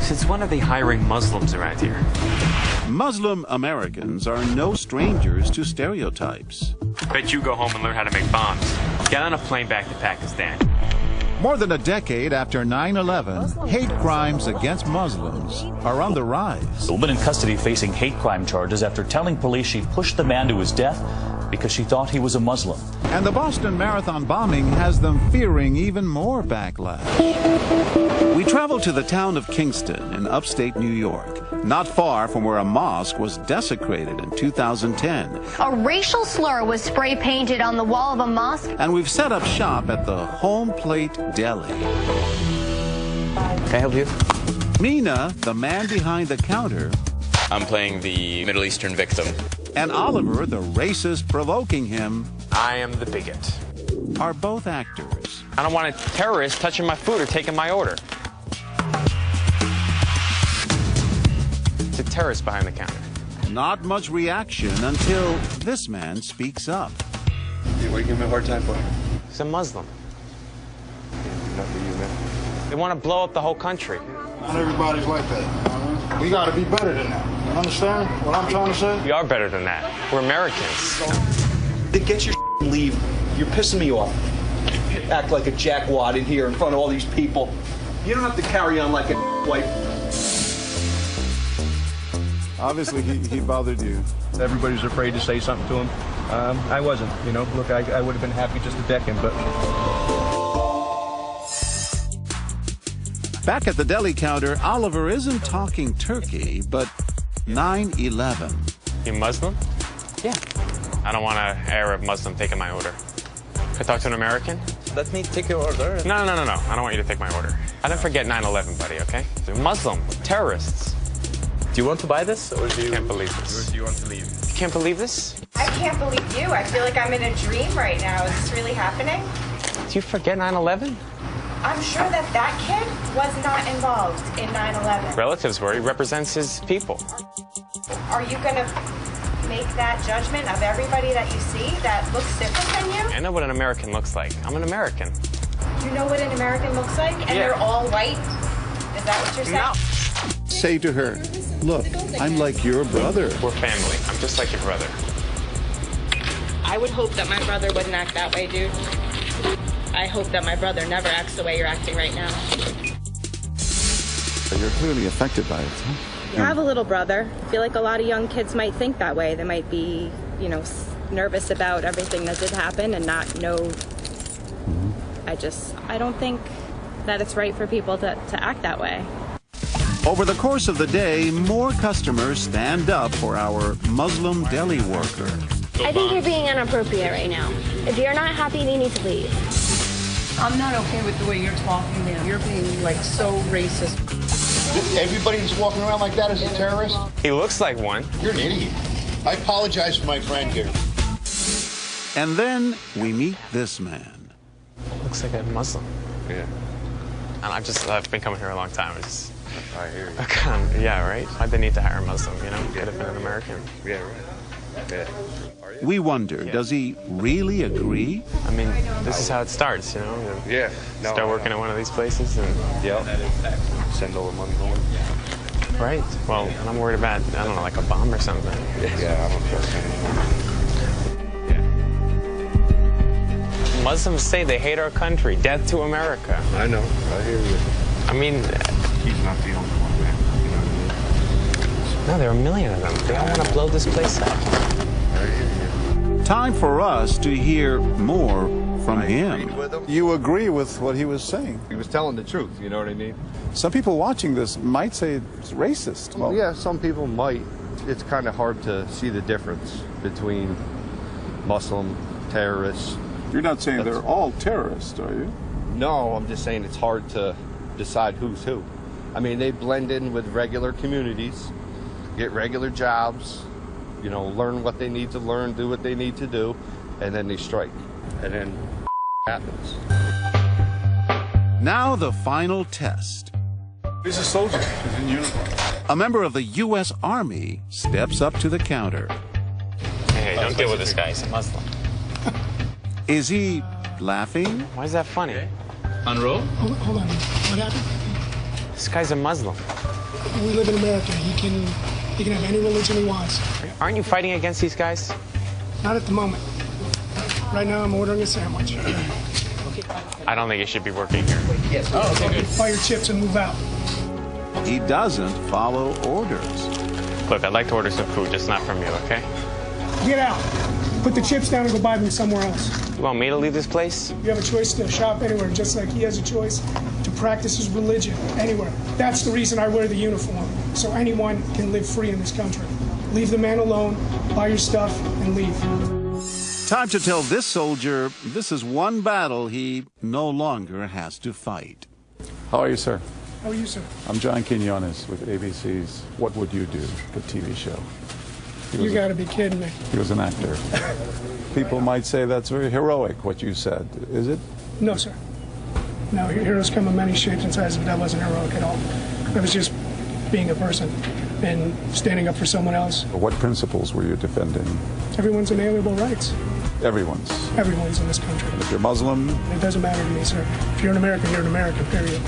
Since when are they hiring Muslims around here? Muslim Americans are no strangers to stereotypes. Bet you go home and learn how to make bombs. Get on a plane back to Pakistan. More than a decade after 9/11, hate crimes against Muslims are on the rise. A woman in custody facing hate crime charges after telling police she pushed the man to his death because she thought he was a Muslim. And the Boston Marathon bombing has them fearing even more backlash. We traveled to the town of Kingston in upstate New York, not far from where a mosque was desecrated in 2010. A racial slur was spray painted on the wall of a mosque. And we've set up shop at the Home Plate Deli. Can I help you? Mina, the man behind the counter, I'm playing the Middle Eastern victim. and Oliver, the racist provoking him, I am the bigot. are both actors. I don't want a terrorist touching my food or taking my order. It's a terrorist behind the counter. Not much reaction until this man speaks up. What are you giving me a hard time for? He's a Muslim. Not for you, man. They want to blow up the whole country. Not everybody's like that. We got to be better than that. You understand what I'm trying to say? We are better than that. We're Americans. Get your and leave. You're pissing me off. Act like a jackwad in here in front of all these people. You don't have to carry on like a wife. Obviously, he bothered you. Everybody's afraid to say something to him. I wasn't, you know. Look, I would have been happy just to deck him, but... Back at the deli counter, Oliver isn't talking turkey, but 9/11. You Muslim? Yeah. I don't want an Arab Muslim taking my order. Can I talk to an American? Let me take your order. No. I don't want you to take my order. I didn't forget 9/11, buddy, okay? They're Muslim, terrorists. Do you want to buy this, or do you... Can't believe this. Or do you want to leave? You can't believe this? I can't believe you. I feel like I'm in a dream right now. Is this really happening? Do you forget 9/11? I'm sure that that kid was not involved in 9/11. Relatives were. He represents his people. Are you going to make that judgment of everybody that you see that looks different than you? I know what an American looks like. I'm an American. You know what an American looks like? And Yeah. you're all white? Is that what you're saying? No. Say to her, look, I'm like your brother. We're family. I'm just like your brother. I would hope that my brother wouldn't act that way, dude. I hope that my brother never acts the way you're acting right now. You're clearly affected by it, huh? I have a little brother. I feel like a lot of young kids might think that way. They might be, you know, nervous about everything that did happen and not know. I don't think that it's right for people to act that way. Over the course of the day, more customers stand up for our Muslim deli worker. I think you're being inappropriate right now. If you're not happy, you need to leave. I'm not okay with the way you're talking now. You're being, like, so racist. Everybody who's walking around like that is a terrorist? He looks like one. You're an idiot. I apologize for my friend here. And then we meet this man. Looks like a Muslim. Yeah. And I've been coming here a long time. I hear you. Yeah, right? Why'd they need to hire a Muslim, you know? Could have been an American. Yeah, right. Yeah. We wonder, does he really agree? I mean, this is how it starts, you know? Yeah. No, Start working at one of these places and... Yep. Send all the money home. Right. Well, and I'm worried about, I don't know, like a bomb or something. Yeah, I don't trust anyone. Yeah. Muslims say they hate our country. Death to America. I know. I hear you. I mean... He's not the only one, man. You know what I mean? No, there are a million of them. They all want to blow this place up. I hear you. Time for us to hear more from him. You agree with what he was saying. He was telling the truth, you know what I mean? Some people watching this might say it's racist. Well, yeah, some people might. It's kind of hard to see the difference between Muslim terrorists. You're not saying they're all terrorists, are you? No, I'm just saying it's hard to decide who's who. I mean, they blend in with regular communities, get regular jobs, you know, learn what they need to learn, do what they need to do, and then they strike. And then happens. Now the final test. He's a soldier. He's in uniform. A member of the U.S. Army steps up to the counter. Hey, don't deal with this guy. He's a Muslim. Is he laughing? Why is that funny? Unroll? Hold on. What happened? This guy's a Muslim. We live in America. He can have any religion he wants. Aren't you fighting against these guys? Not at the moment. Right now, I'm ordering a sandwich. I don't think you should be working here. Yes. Oh, okay, good. Buy your chips and move out. He doesn't follow orders. Look, I'd like to order some food, just not from you, okay? Get out. Put the chips down and go buy them somewhere else. You want me to leave this place? You have a choice to shop anywhere, just like he has a choice to practice his religion anywhere. That's the reason I wear the uniform, so anyone can live free in this country. Leave the man alone, buy your stuff, and leave. Time to tell this soldier this is one battle he no longer has to fight. How are you, sir? How are you, sir? I'm John Quinones with ABC's What Would You Do?, the TV show. You gotta be kidding me. He was an actor. People might say that's very heroic, what you said. Is it? No, sir. No, heroes come in many shapes and sizes, but that wasn't heroic at all. I was just being a person and standing up for someone else. What principles were you defending? Everyone's inalienable rights. Everyone's. Everyone's in this country. If you're Muslim? It doesn't matter to me, sir. If you're an American, you're an American, period.